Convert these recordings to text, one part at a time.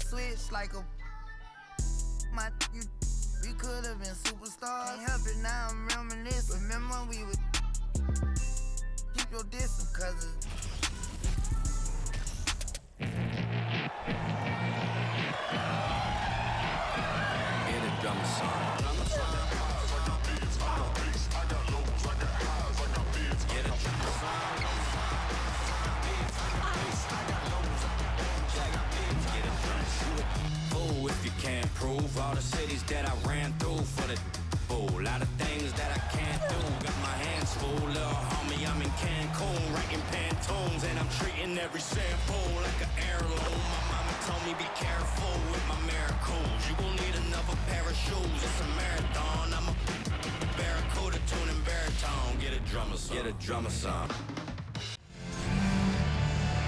switch like a we could have been superstars. Can't help it now, I'm reminiscing. Remember we would keep your distance, cause Get a drum song. Oh, if you can't prove all the cities that I ran through for the bull, lot of things that I can't do. Got my hands full, little homie. I'm in Cancun, writing Pantones, and I'm treating every sample like an heirloom. My mama told me be careful with my miracles. You gon' need another pair of shoes. It's a marathon. I'm a barracuda tuning baritone. Get a drummer song. Get a drummer song.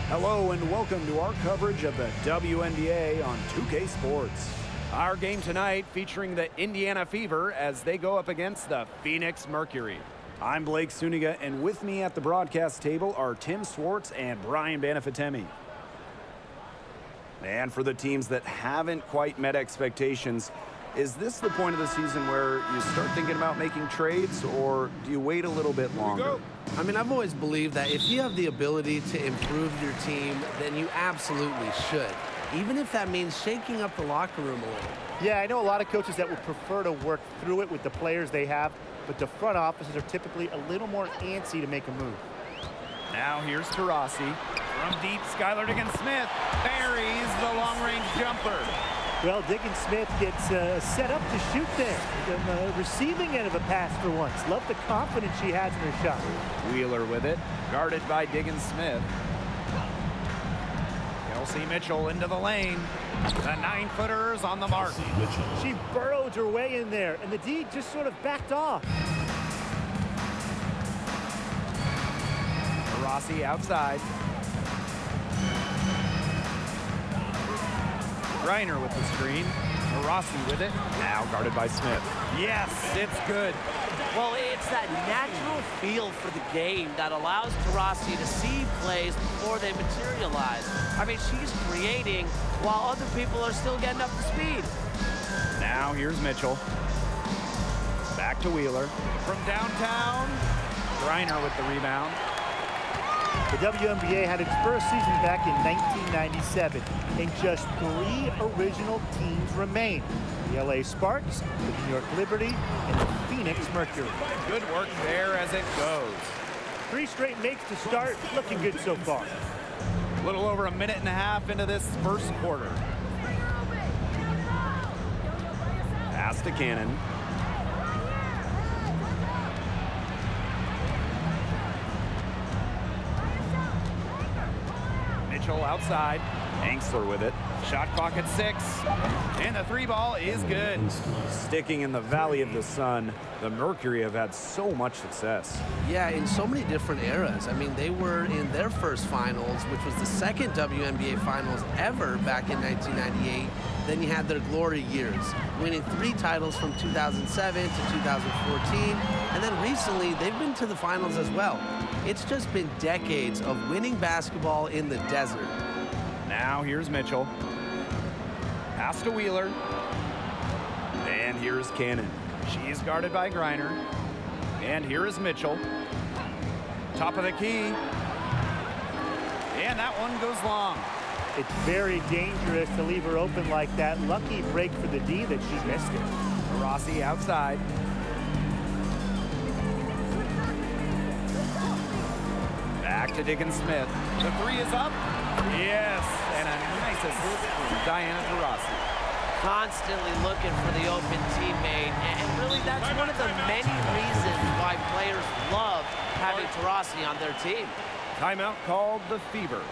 Hello and welcome to our coverage of the WNBA on 2K Sports. Our game tonight featuring the Indiana Fever as they go up against the Phoenix Mercury. I'm Blake Suniga, and with me at the broadcast table are Tim Swartz and Brian Banafitemi. And for the teams that haven't quite met expectations, is this the point of the season where you start thinking about making trades, or do you wait a little bit longer? I mean, I've always believed that if you have the ability to improve your team, then you absolutely should, even if that means shaking up the locker room a little. Yeah, I know a lot of coaches that would prefer to work through it with the players they have, but the front offices are typically a little more antsy to make a move. Now here's Taurasi. From deep, Skylar Diggins-Smith buries the long-range jumper. Well, Diggins-Smith gets set up to shoot there. The receiving end of a pass for once. Love the confidence she has in her shot. Wheeler with it, guarded by Diggins-Smith. Kelsey Mitchell into the lane. The 9-footer's on the mark. She burrowed her way in there, and the D just sort of backed off. Rossi outside. Reiner with the screen. Rossi with it. Now guarded by Smith. Yes, it's good. Well, it's that natural feel for the game that allows Taurasi to see plays before they materialize. I mean, she's creating while other people are still getting up to speed. Now here's Mitchell. Back to Wheeler. From downtown, Reiner with the rebound. The WNBA had its first season back in 1997, and just 3 original teams remain. The LA Sparks, the New York Liberty, and the Phoenix Mercury. Good work there as it goes. 3 straight makes to start, looking good so far. A little over a minute and a half into this first quarter. Pass to Cannon. Mitchell outside. Angsler with it. Shot clock at 6. And the 3-ball is good. Sticking in the Valley of the Sun, the Mercury have had so much success. Yeah, in so many different eras. I mean, they were in their first finals, which was the second WNBA finals ever back in 1998. Then you had their glory years, winning 3 titles from 2007 to 2014. And then recently, they've been to the finals as well. It's just been decades of winning basketball in the desert. Now here's Mitchell. Pass to Wheeler. And here's Cannon. She's guarded by Griner. And here is Mitchell. Top of the key. And that one goes long. It's very dangerous to leave her open like that. Lucky break for the D that she missed it. Rossi outside. Back to Diggins-Smith. The 3 is up. Yes, and a nice assist from Diana Taurasi. Constantly looking for the open teammate, and really that's one of the many reasons why players love having Taurasi on their team. Timeout called the Fever.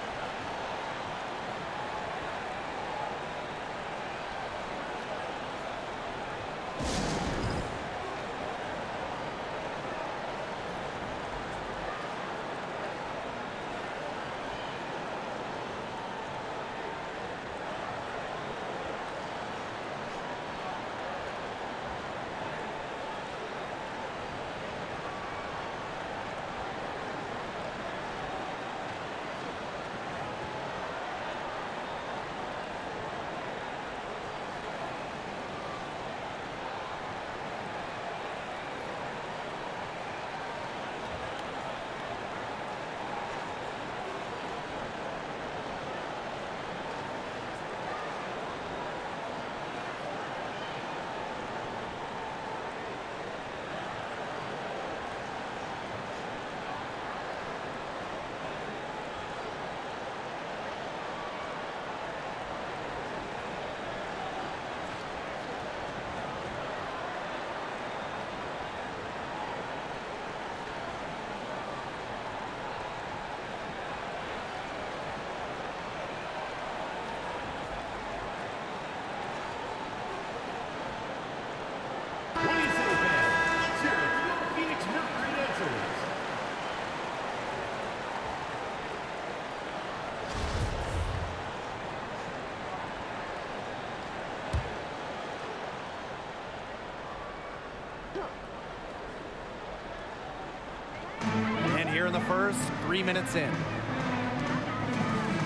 And here in the first, 3 minutes in.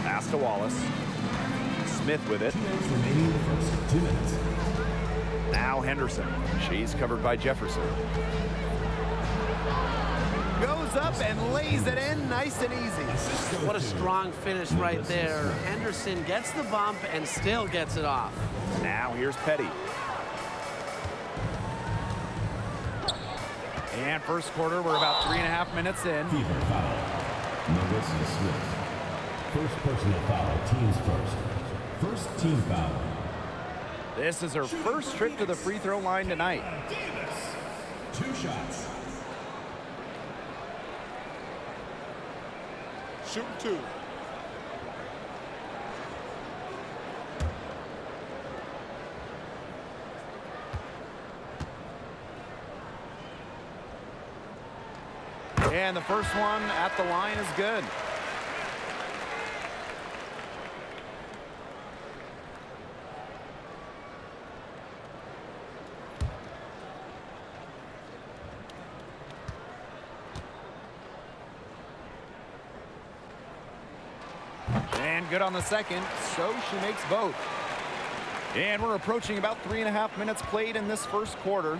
Pass to Wallace. Smith with it. 2 minutes. Now Henderson. She's covered by Jefferson. Goes up and lays it in nice and easy. What a strong finish right there. Henderson gets the bump and still gets it off. Now here's Petty. And first quarter, we're about 3.5 minutes in. Fever foul. Melissa Smith. First personal foul. Teams first. First team foul. This is her first trip to the free throw line tonight. Davis. 2 shots. Shoot 2. And the first one at the line is good. And good on the second, so she makes both. And we're approaching about 3.5 minutes played in this first quarter.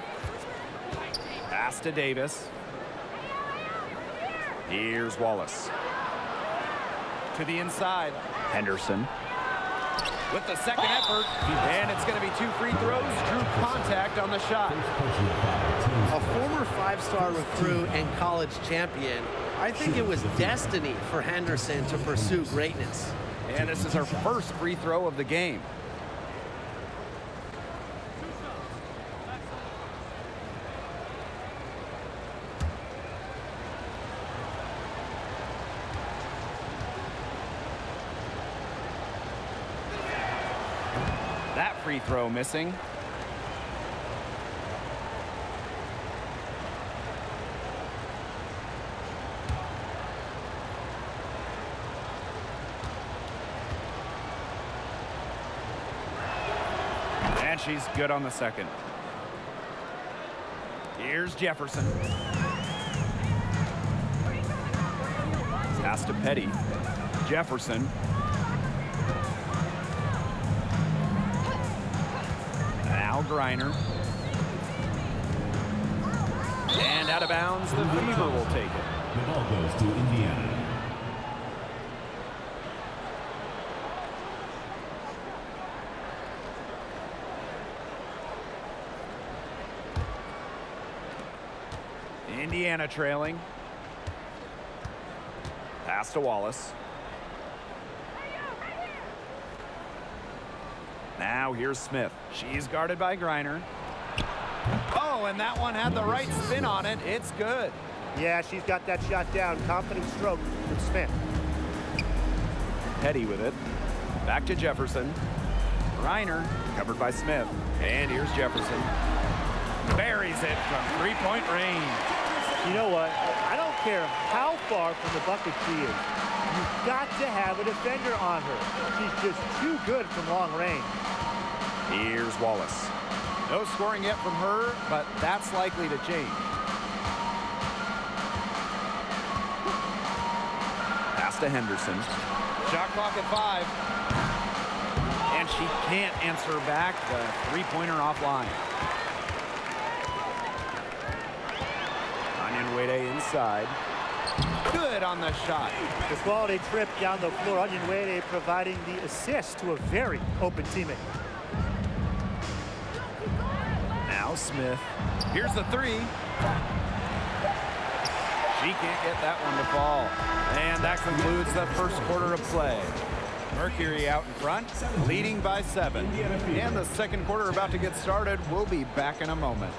Pass to Davis. Here's Wallace. To the inside. Henderson. With the second effort. And it's going to be 2 free throws. Drew contact on the shot. A former 5-star recruit and college champion, I think it was destiny for Henderson to pursue greatness. And this is her first free throw of the game. That free throw missing. And she's good on the second. Here's Jefferson. Pass to Petty. Jefferson. Now Griner. And out of bounds, the Fever will take it. The ball goes to Indiana. Indiana trailing. Pass to Wallace. Now here's Smith. She's guarded by Griner. Oh, and that one had the right spin on it. It's good. Yeah, she's got that shot down. Confident stroke from Smith. Petty with it. Back to Jefferson. Griner covered by Smith. And here's Jefferson. Buries it from three-point range. You know what? I don't care how far from the bucket she is. You've got to have a defender on her. She's just too good from long range. Here's Wallace. No scoring yet from her, but that's likely to change. Pass to Henderson. Shot clock at 5. And she can't answer back the three-pointer offline. Onyenwere inside. Good on the shot. The quality trip down the floor. Onyenwere providing the assist to a very open teammate. Now Smith. Here's the 3. She can't get that one to fall. And that concludes the first quarter of play. Mercury out in front, leading by 7. And the second quarter about to get started. We'll be back in a moment.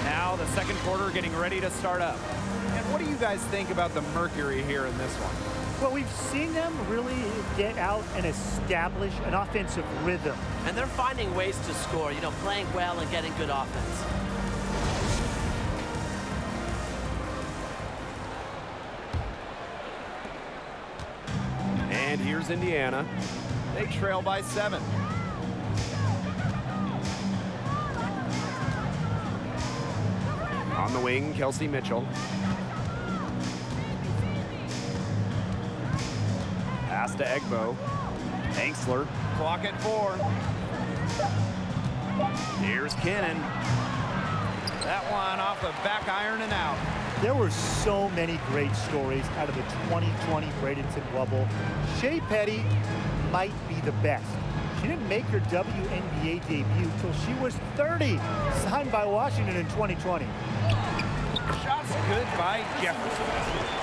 Now the second quarter getting ready to start up. And what do you guys think about the Mercury here in this one? Well, we've seen them really get out and establish an offensive rhythm. And they're finding ways to score, you know, playing well and getting good offense. here's Indiana. They trail by 7. On the wing, Kelsey Mitchell. Pass to Egbo. Hanksler. Clock at 4. Here's Cannon. That one off the back iron and out. There were so many great stories out of the 2020 Bradenton Wubble. Shea Petty might be the best. She didn't make her WNBA debut till she was 30, signed by Washington in 2020. Shots good by Jefferson.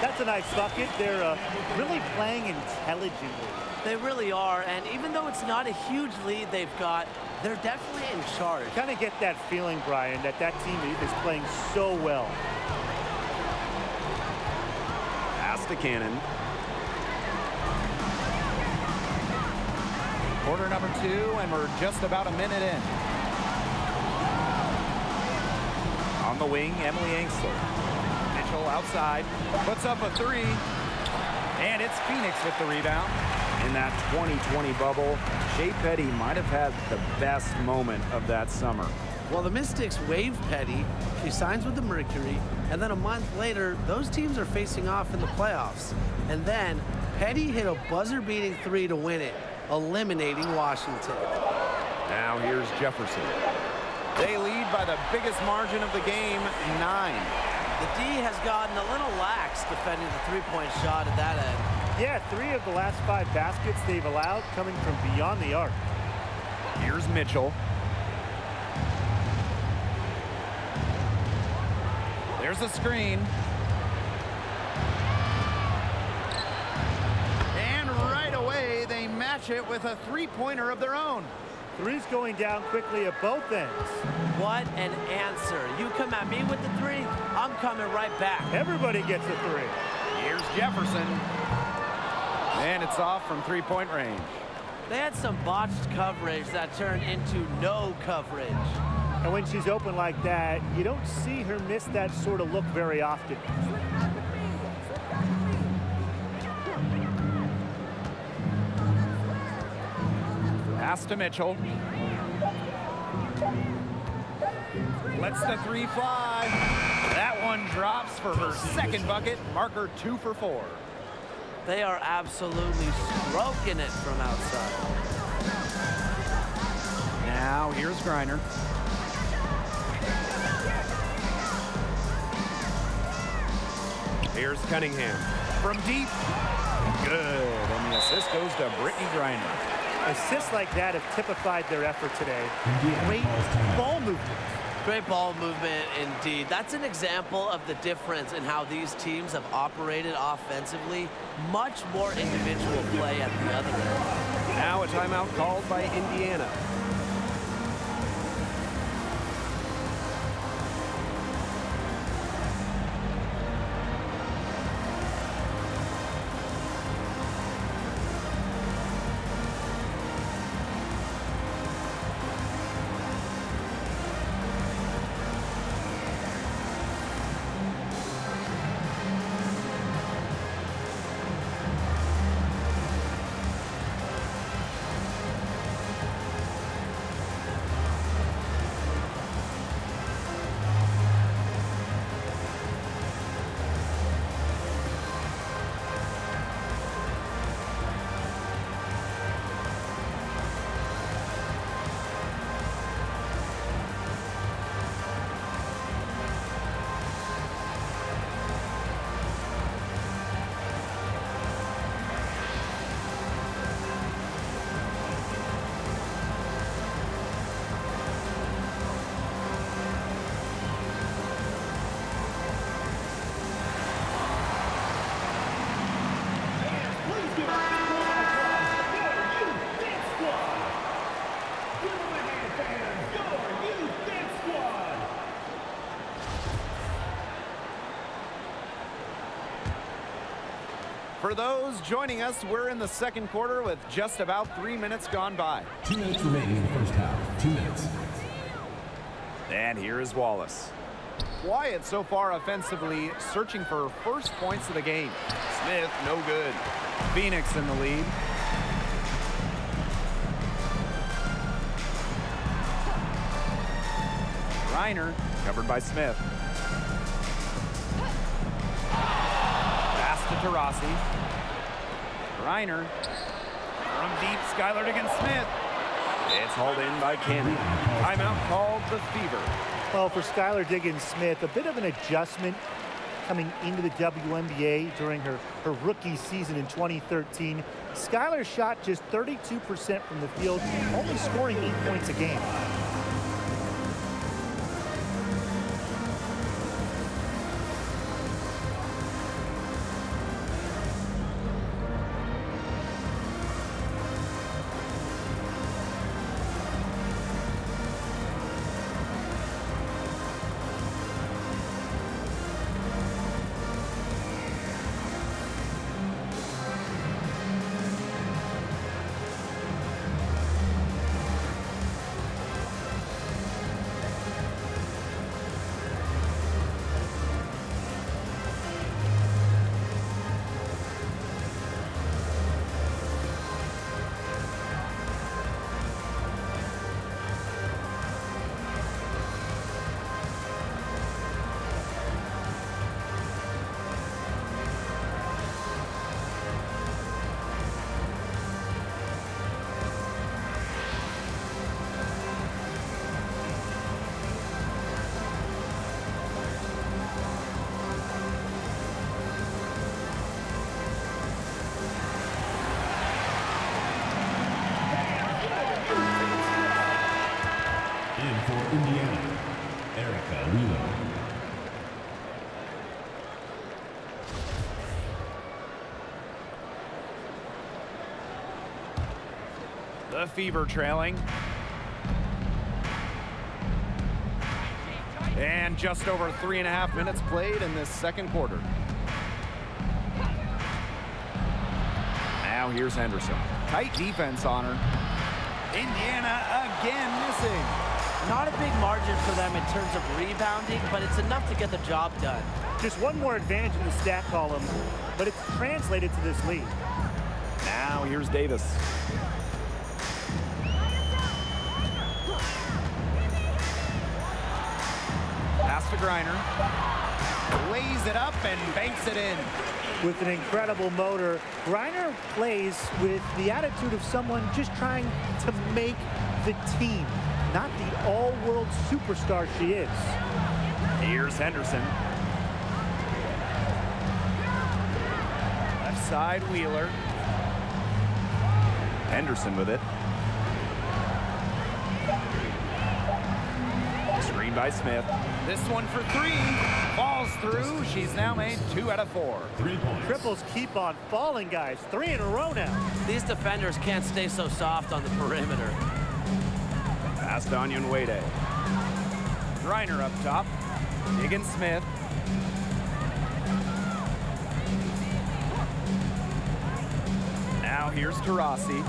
That's a nice bucket. They're really playing intelligently. They really are, and even though it's not a huge lead they've got, they're definitely in charge. Kind of get that feeling, Brian, that team is playing so well. Pass to Cannon. Quarter number 2, and we're just about a minute in. On the wing, Emily Hanksler. Mitchell outside, puts up a 3, and it's Phoenix with the rebound. In that 2020 bubble, Shea Petty might have had the best moment of that summer. Well, the Mystics waived Petty. She signs with the Mercury, and then a month later, those teams are facing off in the playoffs. And then Petty hit a buzzer-beating 3 to win it, eliminating Washington. Now here's Jefferson. They lead by the biggest margin of the game, 9. The D has gotten a little lax defending the three-point shot at that end. Yeah, 3 of the last 5 baskets they've allowed coming from beyond the arc. Here's Mitchell. There's a screen. And right away, they match it with a three-pointer of their own. 3's going down quickly at both ends. What an answer. You come at me with the 3, I'm coming right back. Everybody gets a 3. Here's Jefferson. And it's off from three-point range. They had some botched coverage that turned into no coverage. And when she's open like that, you don't see her miss that sort of look very often. Pass to Mitchell. Lets the 3 fly. That one drops for her second bucket. Marker 2 for 4. They are absolutely stroking it from outside. Now here's Griner. Here's Cunningham. From deep. Good. And the assist goes to Brittany Griner. Assists like that have typified their effort today. Great ball movement. Great ball movement indeed. That's an example of the difference in how these teams have operated offensively. Much more individual play at the other end. Now a timeout called by Indiana. For those joining us, we're in the second quarter with just about 3 minutes gone by. 2 minutes remaining in the first half. 2 minutes. And here is Wallace. Wyatt so far offensively searching for first points of the game. Smith, no good. Phoenix in the lead. Griner, covered by Smith. Pass to Taurasi. Griner. From deep, Skylar against Smith. It's hauled in by Cannon. Timeout called the Fever. Well, for Skylar Diggins-Smith, a bit of an adjustment coming into the WNBA during her rookie season in 2013. Skylar shot just 32% from the field, only scoring 8 points a game. The Fever trailing. And just over 3.5 minutes played in this second quarter. Now here's Henderson. Tight defense on her. Indiana again missing. Not a big margin for them in terms of rebounding, but it's enough to get the job done. Just one more advantage in the stat column, but it's translated to this lead. Now here's Davis. Pass to Griner. Lays it up and banks it in. With an incredible motor, Griner plays with the attitude of someone just trying to make the team, not the all-world superstar she is. Here's Henderson. Left side, Wheeler. Henderson with it. Screen by Smith. This one for three. Falls through. She's now made 2 out of 4. 3 points. Triples keep on falling, guys. 3 in a row now. These defenders can't stay so soft on the perimeter. Pass to Onion Wade. Griner up top. Higgins Smith. Now here's Taurasi.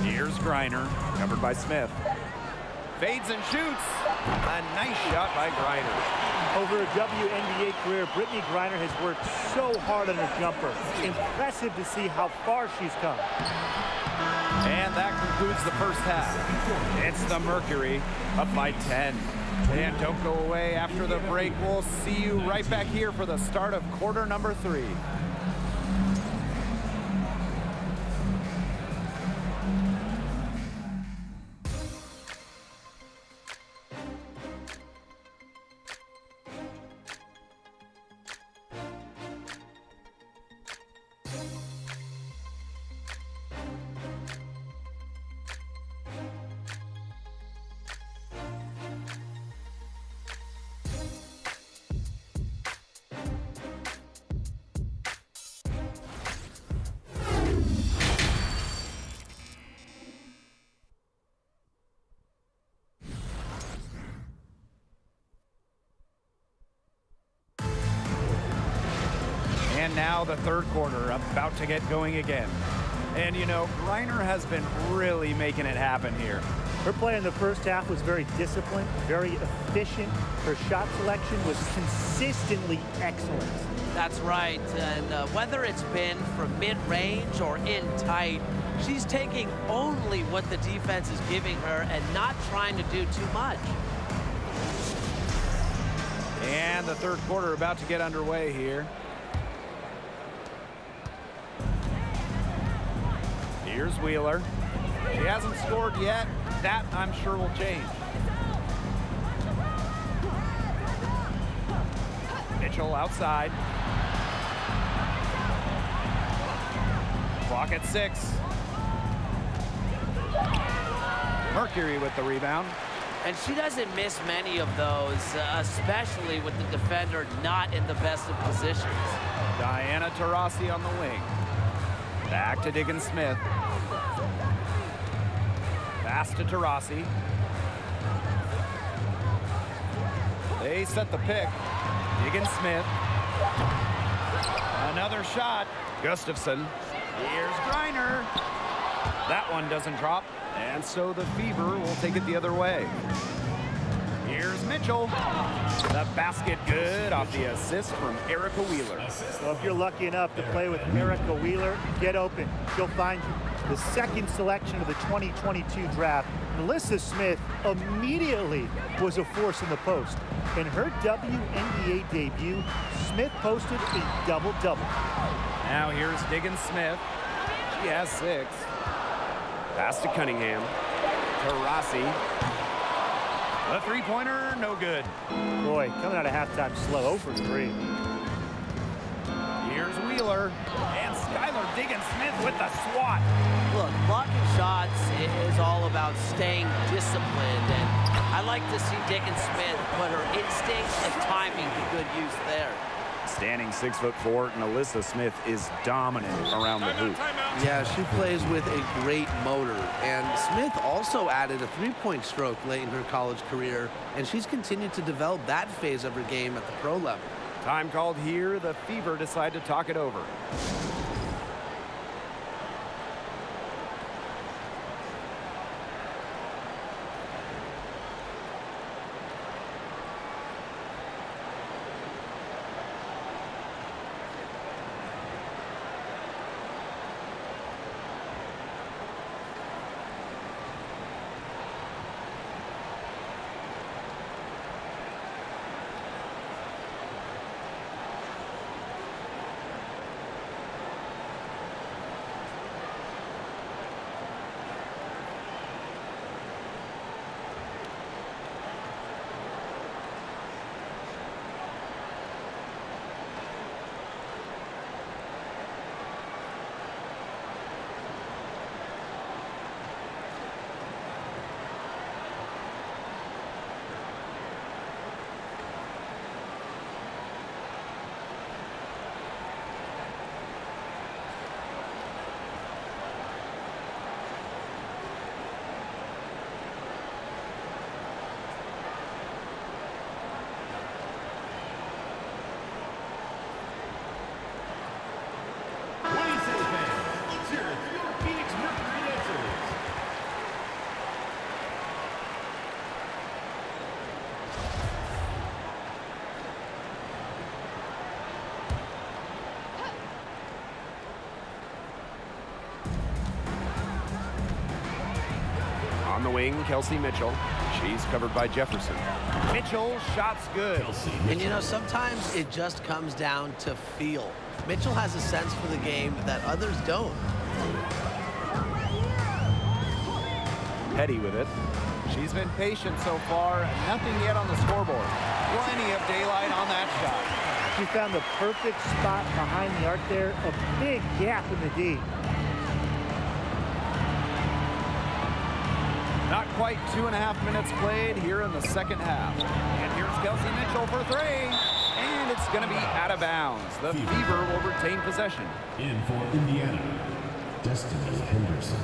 Here's Griner, covered by Smith. Fades and shoots. A nice shot by Griner. Over a WNBA career, Brittany Griner has worked so hard on her jumper. Impressive to see how far she's come. And that concludes the first half. It's the Mercury up by 10. And don't go away after the break. We'll see you right back here for the start of quarter number 3. And now the third quarter, about to get going again. And you know, Griner has been really making it happen here. Her play in the first half was very disciplined, very efficient. Her shot selection was consistently excellent. That's right, and whether it's been from mid-range or in tight, she's taking only what the defense is giving her and not trying to do too much. And the third quarter about to get underway here. Here's Wheeler. She hasn't scored yet. That, I'm sure, will change. Mitchell outside. Clock at 6. Mercury with the rebound. And she doesn't miss many of those, especially with the defender not in the best of positions. Diana Taurasi on the wing. Back to Diggins-Smith. Pass to Taurasi. They set the pick. Diggins-Smith. Another shot. Gustafson. Here's Griner. That one doesn't drop. And so the Fever will take it the other way. Here's Mitchell. The basket good off the assist from Erica Wheeler. So if you're lucky enough to play with Erica Wheeler, get open. She'll find you. The second selection of the 2022 draft, Melissa Smith immediately was a force in the post. In her WNBA debut, Smith posted a double-double. Now here's Diggins-Smith. She has 6. Pass to Cunningham. Taurasi. The three-pointer, no good. Boy, coming out of halftime slow, 0 for 3. Here's Wheeler. And Skylar Diggins-Smith with the swat. Look, blocking shots is all about staying disciplined, and I like to see Diggins-Smith put her instincts and timing to good use there. Standing 6'4", Melissa Smith is dominant around the hoop. Yeah, she plays with a great motor. And Smith also added a three-point stroke late in her college career, and she's continued to develop that phase of her game at the pro level. Time called here. The Fever decide to talk it over. On the wing, Kelsey Mitchell. She's covered by Jefferson. Mitchell, shot's good. And you know, sometimes it just comes down to feel. Mitchell has a sense for the game that others don't. Petty with it. She's been patient so far. Nothing yet on the scoreboard. Plenty of daylight on that shot. She found the perfect spot behind the arc there. A big gap in the D. Not quite 2.5 minutes played here in the second half. And here's Kelsey Mitchell for 3. And it's going to be out of bounds. The Fever will retain possession. In for Indiana, Destiny Henderson.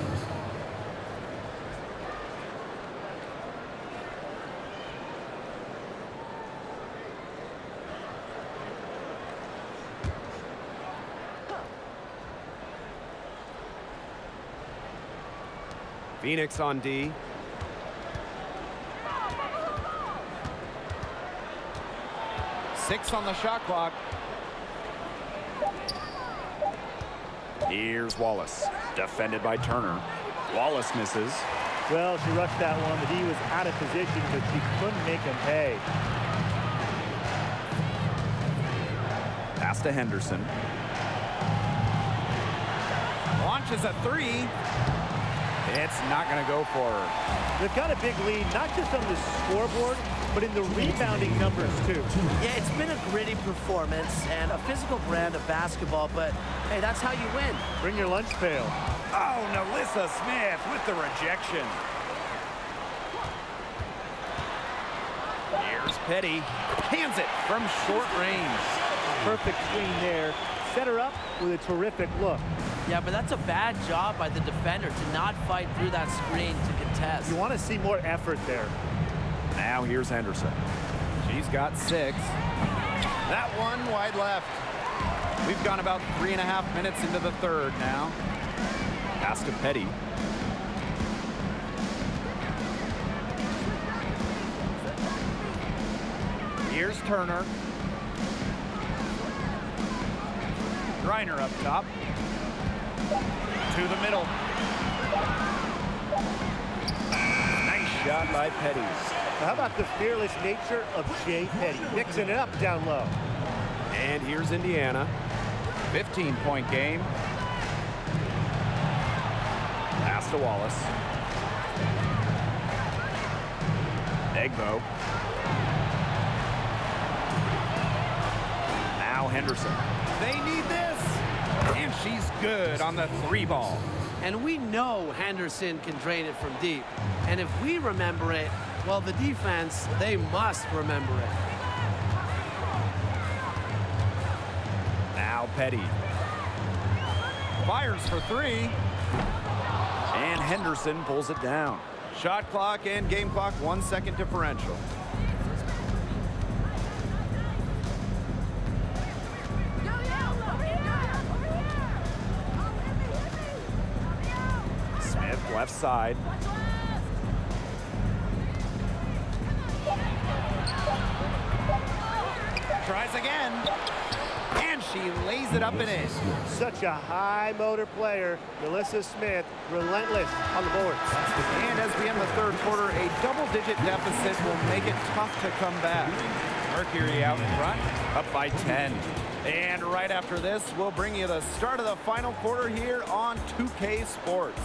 Phoenix on D. Six on the shot clock. Here's Wallace, defended by Turner. Wallace misses. Well, she rushed that one. The D was out of position, but she couldn't make him pay. Pass to Henderson. Launches a three. It's not going to go for her. They've got a big lead, not just on the scoreboard, but in the rebounding numbers, too. Yeah, it's been a gritty performance and a physical brand of basketball, but, hey, that's how you win. Bring your lunch pail. Oh, Nalissa Smith with the rejection. Here's Petty. Hands it from short range. Perfect screen there. Set her up with a terrific look. Yeah, but that's a bad job by the defender to not fight through that screen to contest. You want to see more effort there. Now here's Henderson. She's got 6. That one wide left. We've gone about 3.5 minutes into the third now. Pass to Petty. Here's Turner. Griner up top. To the middle. Nice shot by Petty. How about the fearless nature of Shea Petty? Mixing it up down low. And here's Indiana. 15-point game. Pass to Wallace. Egbo. Now Henderson. They need this. And she's good on the 3 ball. And we know Henderson can drain it from deep. And if we remember it, well, the defense, they must remember it. Now Petty. Fires for 3. And Henderson pulls it down. Shot clock and game clock 1 second differential. Smith left side. Tries again. And she lays it up and in. Such a high motor player, Melissa Smith, relentless on the boards. And as we end the third quarter, a double-digit deficit will make it tough to come back. Mercury out in front, up by 10. And right after this, we'll bring you the start of the final quarter here on 2K Sports.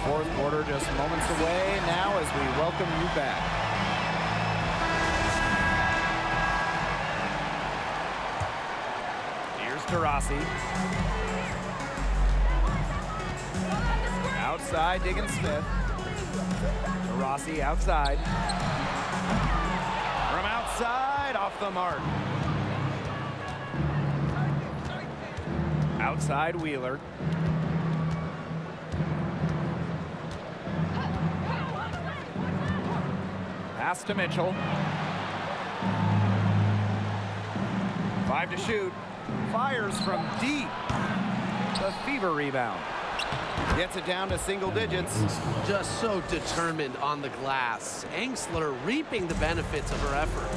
Fourth quarter just moments away now as we welcome you back. Here's Taurasi. Outside, Diggins Smith. Taurasi outside. From outside, off the mark. Outside, Wheeler. Pass to Mitchell. 5 to shoot. Fires from deep. The Fever rebound. Gets it down to single digits. Just so determined on the glass. Angsler reaping the benefits of her effort.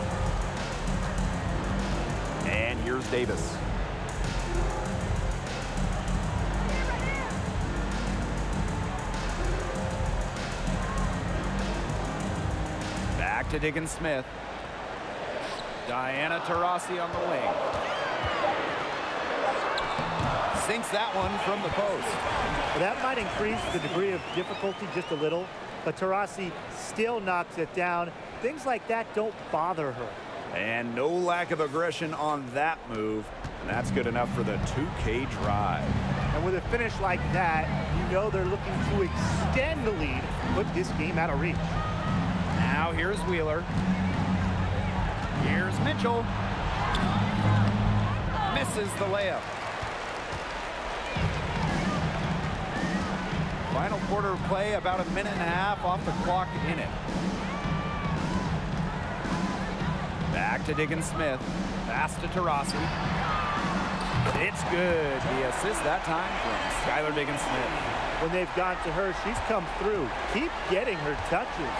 And here's Davis. Back to Diggins Smith. Diana Taurasi on the wing. Sinks that one from the post. Well, that might increase the degree of difficulty just a little, but Taurasi still knocks it down. Things like that don't bother her. And no lack of aggression on that move. And that's good enough for the 2K drive. And with a finish like that, you know they're looking to extend the lead, put this game out of reach. Now here's Wheeler. Here's Mitchell. Misses the layup. Final quarter of play, about a minute and a half off the clock in it. Back to Diggins Smith. Pass to Taurasi. It's good. The assist that time from Skylar Diggins Smith. When they've gone to her, she's come through. Keep getting her touches.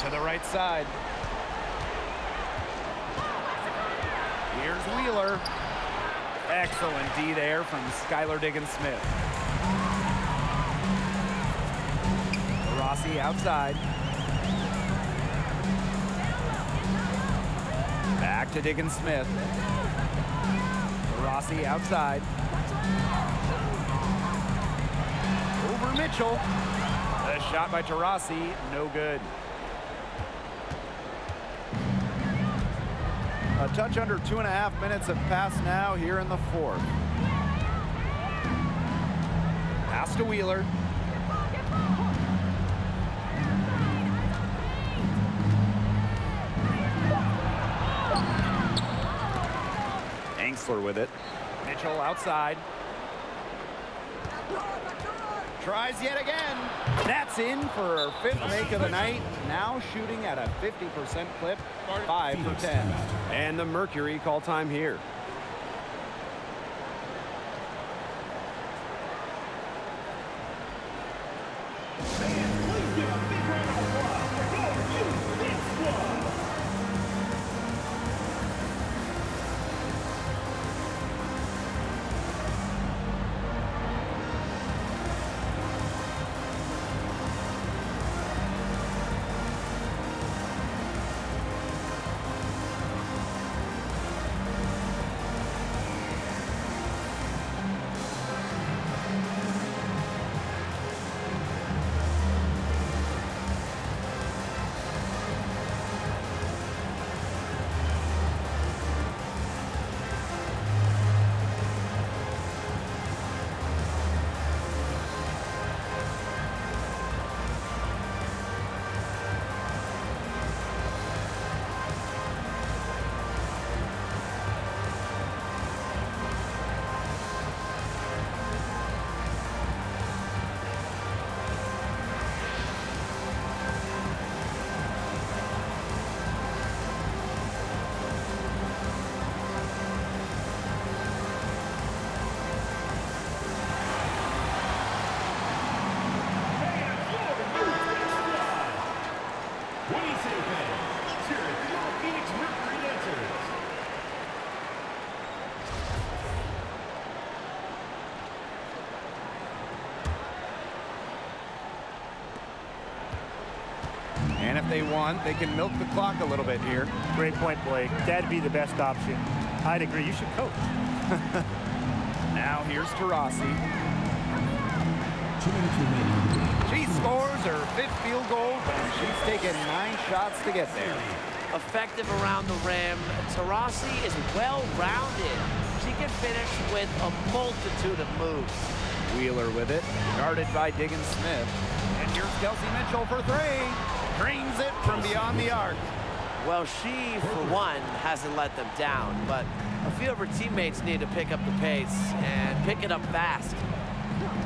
To the right side. Here's Wheeler. Excellent D there from Skylar Diggins Smith. Taurasi outside. Back to Diggins Smith. Taurasi outside. Over Mitchell. The shot by Taurasi, no good. A touch under 2.5 minutes have passed now here in the fourth. Pass to Wheeler. Angsler with it. Mitchell outside. Tries yet again. That's in for her 5th make of the night. Now shooting at a 50% clip, 5 for 10. And the Mercury call time here. And if they want, they can milk the clock a little bit here. Great point, Blake. That'd be the best option. I'd agree. You should coach. Now here's Taurasi. She scores her 5th field goal, and she's taken 9 shots to get there. Effective around the rim. Taurasi is well-rounded. She can finish with a multitude of moves. Wheeler with it, guarded by Diggins Smith. And here's Kelsey Mitchell for 3. Drains it from beyond the arc. Well, she, for one, hasn't let them down, but a few of her teammates need to pick up the pace and pick it up fast.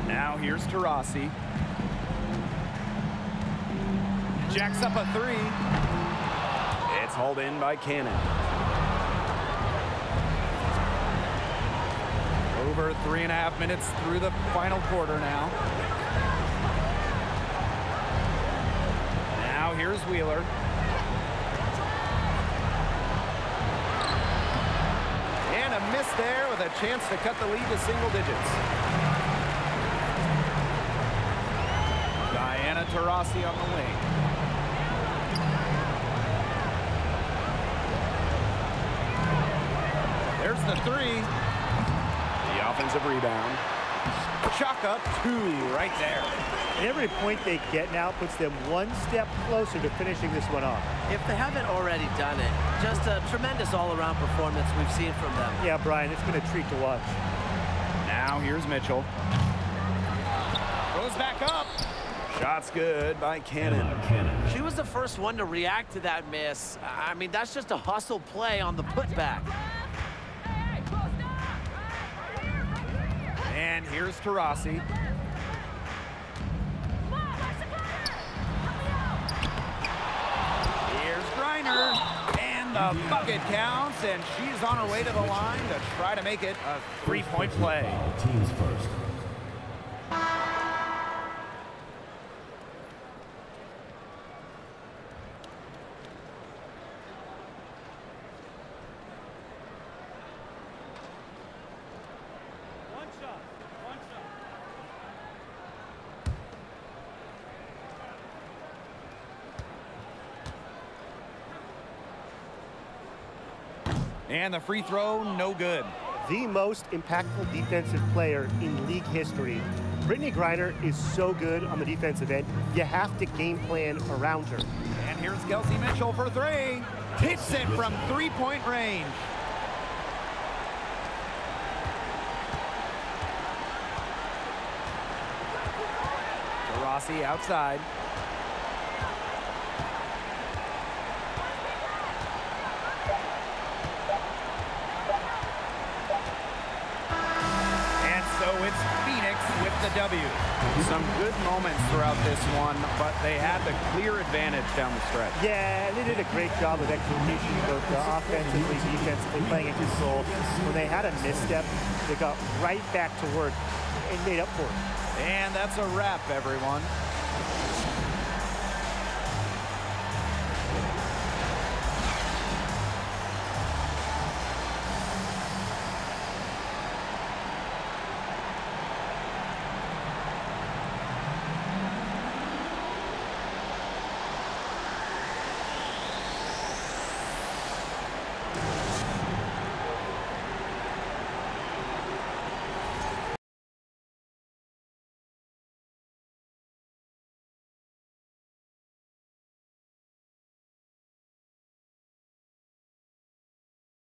Now here's Taurasi. Jacks up a 3. It's hauled in by Cannon. Over 3.5 minutes through the final quarter now. Now here's Wheeler. And a miss there with a chance to cut the lead to single digits. Diana Taurasi on the wing. There's the 3. The offensive rebound. Chalk up 2 right there. And every point they get now puts them one step closer to finishing this one off. If they haven't already done it, just a tremendous all-around performance we've seen from them. Yeah, Brian, it's been a treat to watch. Now here's Mitchell. Goes back up. Shot's good by Cannon. She was the first one to react to that miss. I mean, that's just a hustle play on the putback. And here's Taurasi. Here's Griner. And the bucket counts, and she's on her way to the line to try to make it a 3-point play. Teams first. And the free throw, no good. The most impactful defensive player in league history. Brittany Griner is so good on the defensive end, you have to game plan around her. And here's Kelsey Mitchell for three. Hits it from three-point range. Rossi outside. And so it's Phoenix with the W. Some good moments throughout this one, but they had the clear advantage down the stretch. Yeah, and they did a great job of execution, both offensively, defensively, playing in control. When they had a misstep, they got right back to work and made up for it. And that's a wrap, everyone.